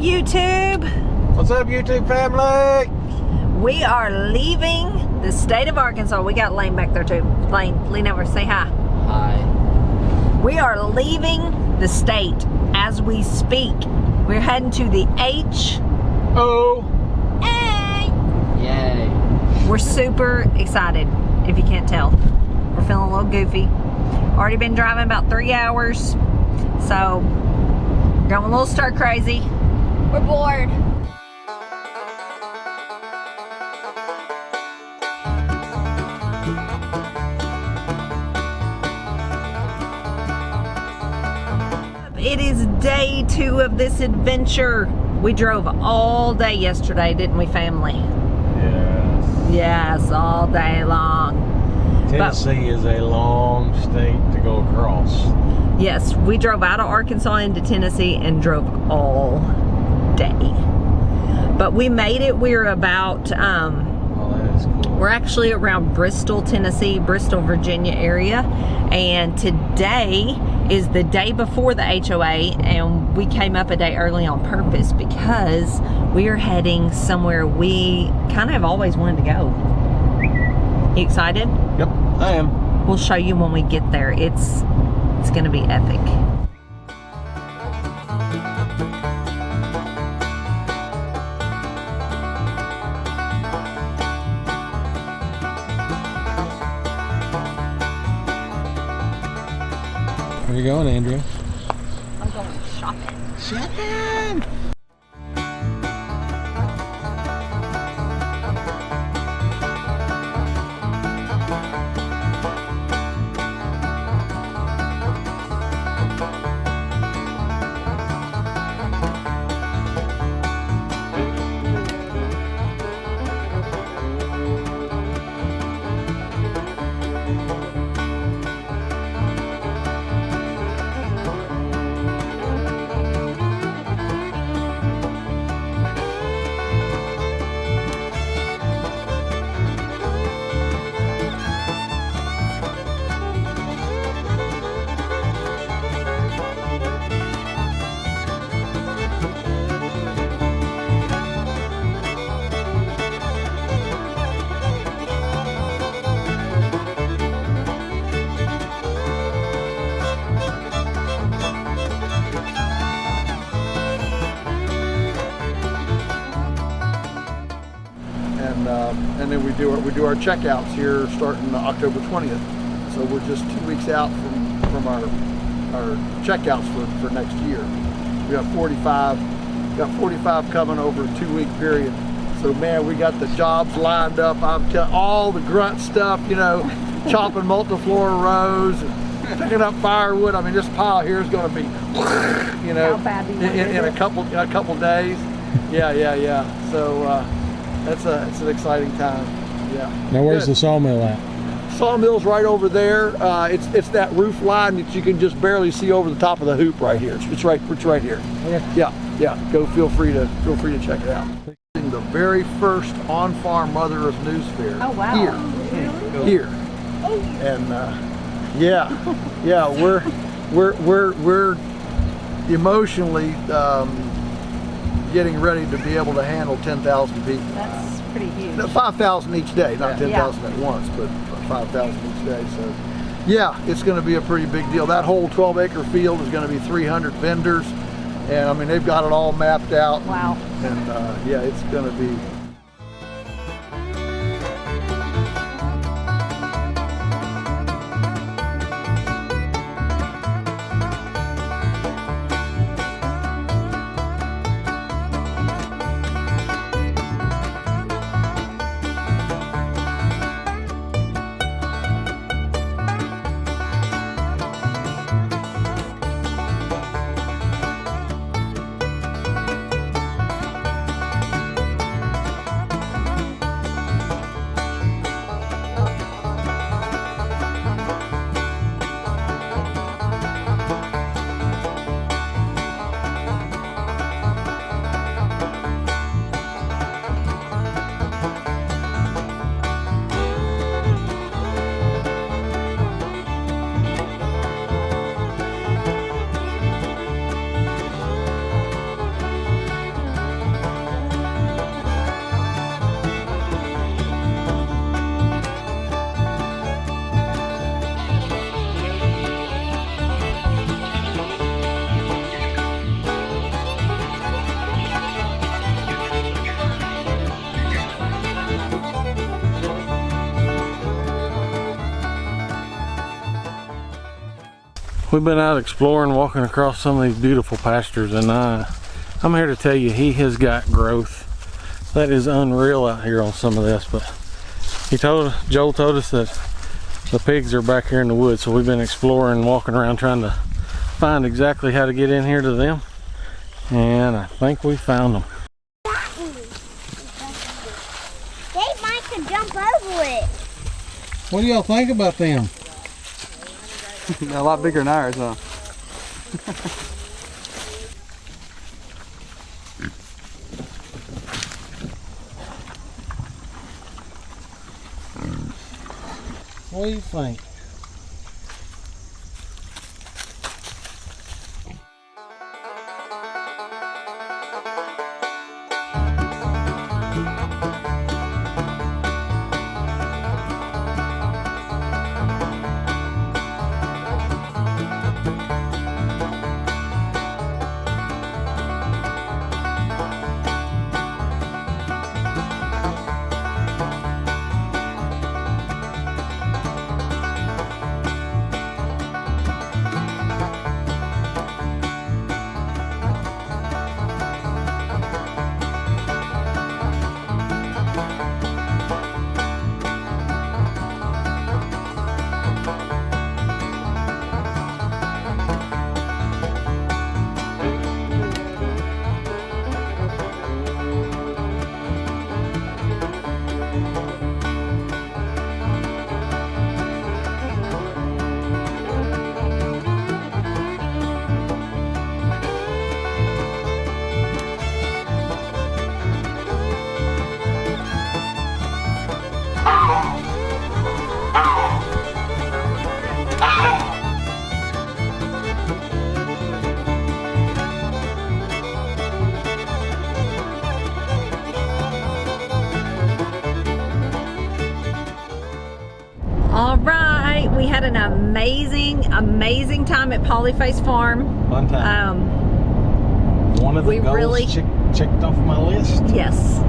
YouTube? What's up, YouTube family? We are leaving the state of Arkansas. We got Lane back there too. Lane, lean over, say hi. Hi. We are leaving the state as we speak. We're heading to the Yay. We're super excited, if you can't tell. We're feeling a little goofy. Already been driving about 3 hours, so going a little stir crazy. We're bored. It is day 2 of this adventure. We drove all day yesterday, didn't we, family? Yes. Yes, all day long. Tennessee is a long state to go across. Yes, we drove out of Arkansas into Tennessee and drove all day. But we made it. We're about, Oh, that is cool. we're actually around Bristol, Tennessee, Bristol, Virginia area. And today is the day before the HOA, and we came up a day early on purpose because we are heading somewhere we kind of have always wanted to go. You excited? Yep, I am. We'll show you when we get there. It's gonna be epic. Where you going, Andrea? I'm going shopping. Shopping! And then we do our checkouts here starting October 20th. So we're just 2 weeks out from our checkouts for next year. We got 45 coming over a 2-week period. So man, we got the jobs lined up. I'm telling all the grunt stuff, you know, chopping multiflora rows and picking up firewood. I mean, this pile here is going to be, you know, in a couple days. Yeah. So. It's an exciting time. Yeah. Now where's the sawmill at? Sawmill's right over there. It's that roof line that you can just barely see over the top of the hoop right here. It's right here. Okay. Yeah. Go feel free to check it out. The very first on-farm Mother of News Fair. Oh wow. Here. And we're emotionally getting ready to be able to handle 10,000 people. That's pretty huge. 5,000 each day, not 10,000 at once, but 5,000 each day. So, yeah, it's going to be a pretty big deal. That whole 12-acre field is going to be 300 vendors, and I mean they've got it all mapped out. Wow. And yeah, it's going to be. We've been out exploring, walking across some of these beautiful pastures, and I'm here to tell you, he has got growth that is unreal out here on some of this. But Joel told us that the pigs are back here in the woods, so we've been exploring, walking around, trying to find exactly how to get in here to them, and I think we found them. They might could jump over it. What do y'all think about them? They're a lot bigger than ours, huh? What do you think? All right, we had an amazing time at Polyface Farm. Fun time. One of the goals really checked off my list. Yes,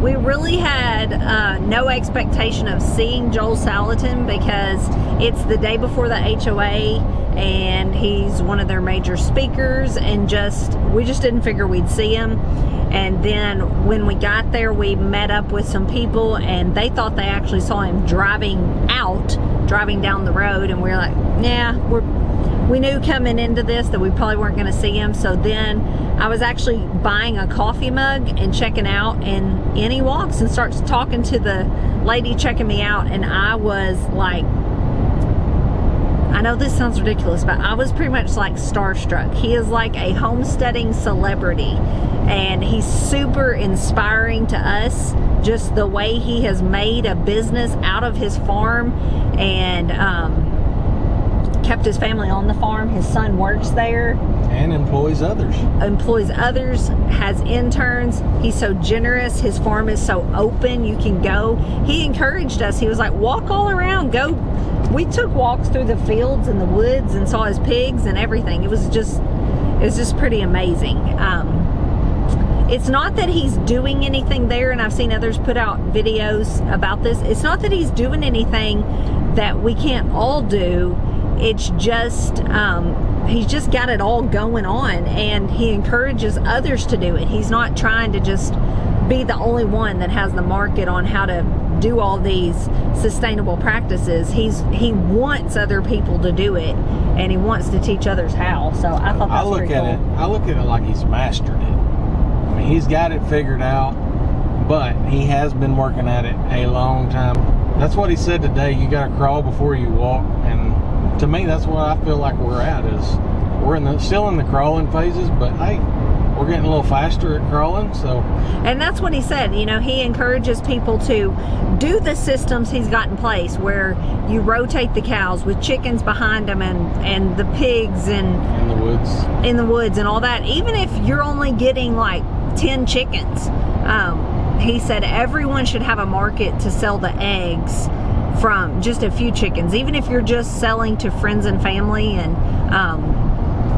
we really had no expectation of seeing Joel Salatin because it's the day before the HOA and he's one of their major speakers, and we just didn't figure we'd see him. And then when we got there, we met up with some people and they thought they actually saw him driving down the road, and we were like, yeah, we knew coming into this that we probably weren't going to see him. So then I was actually buying a coffee mug and checking out, and in he walks and starts talking to the lady checking me out, and I was like, I know this sounds ridiculous, but I was pretty much like starstruck. He is like a homesteading celebrity, and he's super inspiring to us, just the way he has made a business out of his farm and kept his family on the farm. His son works there And employs others. Has interns. He's so generous. His farm is so open. You can go. He encouraged us. He was like, walk all around, go. We took walks through the fields and the woods and saw his pigs and everything. It was just pretty amazing. It's not that he's doing anything there, and I've seen others put out videos about this. It's not that he's doing anything that we can't all do. It's just he's just got it all going on, and he encourages others to do it. He's not trying to just be the only one that has the market on how to do all these sustainable practices. He wants other people to do it, and he wants to teach others how. So I thought that's pretty cool. I look at it like he's mastered it. I mean, he's got it figured out, but he has been working at it a long time. That's what he said today. You got to crawl before you walk, and to me, that's what I feel like we're at. Is we're still in the crawling phases, but hey, we're getting a little faster at crawling. So, and that's what he said. You know, he encourages people to do the systems he's got in place, where you rotate the cows with chickens behind them, and the pigs and in the woods and all that. Even if you're only getting like 10 chickens, he said everyone should have a market to sell the eggs from just a few chickens, even if you're just selling to friends and family, and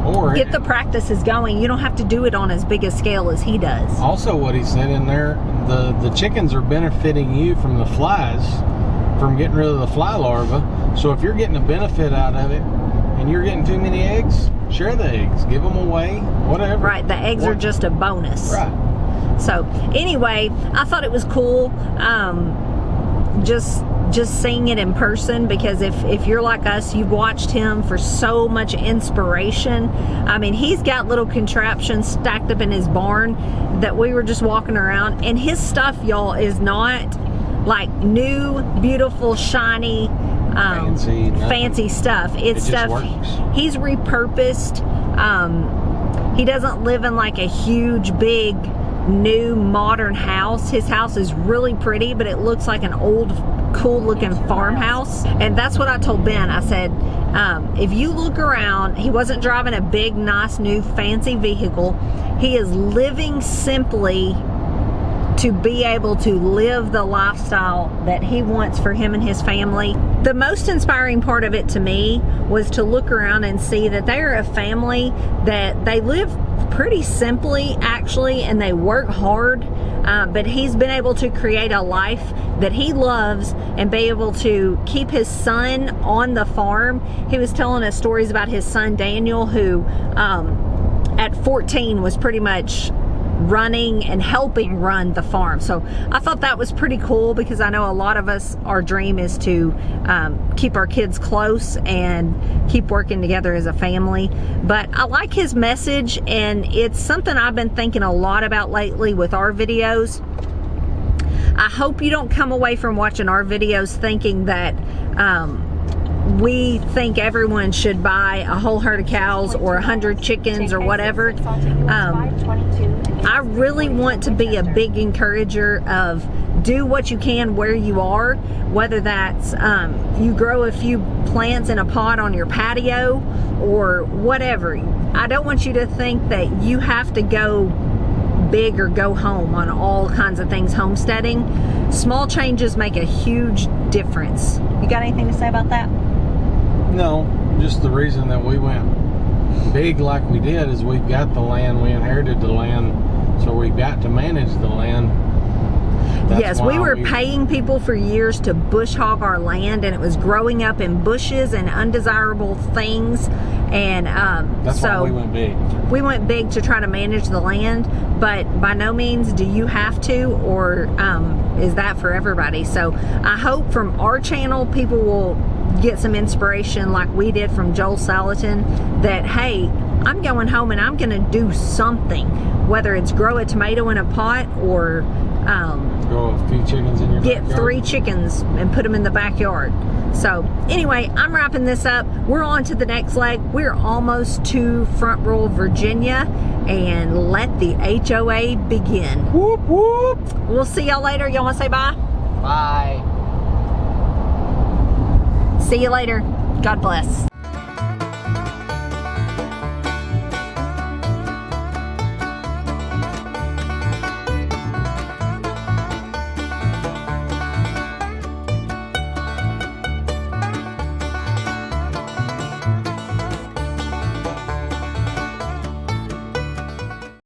or get the practices going. You don't have to do it on as big a scale as he does. Also, what he said in there, the chickens are benefiting you from the flies, from getting rid of the fly larvae. So if you're getting a benefit out of it, and you're getting too many eggs, share the eggs, give them away, whatever. Right, the eggs are just a bonus. Right. So anyway, I thought it was cool, just seeing it in person, because if you're like us, you've watched him for so much inspiration. I mean, he's got little contraptions stacked up in his barn that we were just walking around, and his stuff, y'all, is not like new, beautiful, shiny, fancy stuff. It's stuff he's repurposed. He doesn't live in like a huge, big, new modern house. His house is really pretty, but it looks like an old, cool looking farmhouse. And that's what I told Ben. I said, if you look around, he wasn't driving a big, nice, new, fancy vehicle. He is living simply to be able to live the lifestyle that he wants for him and his family. The most inspiring part of it to me was to look around and see that they're a family that they live pretty simply, actually, and they work hard, but he's been able to create a life that he loves and be able to keep his son on the farm. He was telling us stories about his son Daniel, who at 14 was pretty much running and helping run the farm. So I thought that was pretty cool, because I know a lot of us, our dream is to keep our kids close and keep working together as a family. But I like his message, and it's something I've been thinking a lot about lately with our videos. I hope you don't come away from watching our videos thinking that we think everyone should buy a whole herd of cows or 100 chickens or whatever. I really want to be a big encourager of do what you can where you are, whether that's you grow a few plants in a pot on your patio or whatever. I don't want you to think that you have to go big or go home on all kinds of things homesteading. Small changes make a huge difference. You got anything to say about that? No, just the reason that we went big like we did is we've got the land, we inherited the land, so we've got to manage the land. Yes, we were paying people for years to bush hog our land, and it was growing up in bushes and undesirable things, and that's so why we went big. We went big to try to manage the land, but by no means do you have to, or is that for everybody. So I hope from our channel people will get some inspiration like we did from Joel Salatin, that hey, I'm going home and I'm gonna do something, whether it's grow a tomato in a pot or grow a few chickens in your backyard. Get 3 chickens and put them in the backyard. So anyway, I'm wrapping this up. We're on to the next leg. We're almost to Front Rural, Virginia, and let the HOA begin. Whoop, whoop. We'll see y'all later. Y'all want to say bye? Bye. See you later. God bless.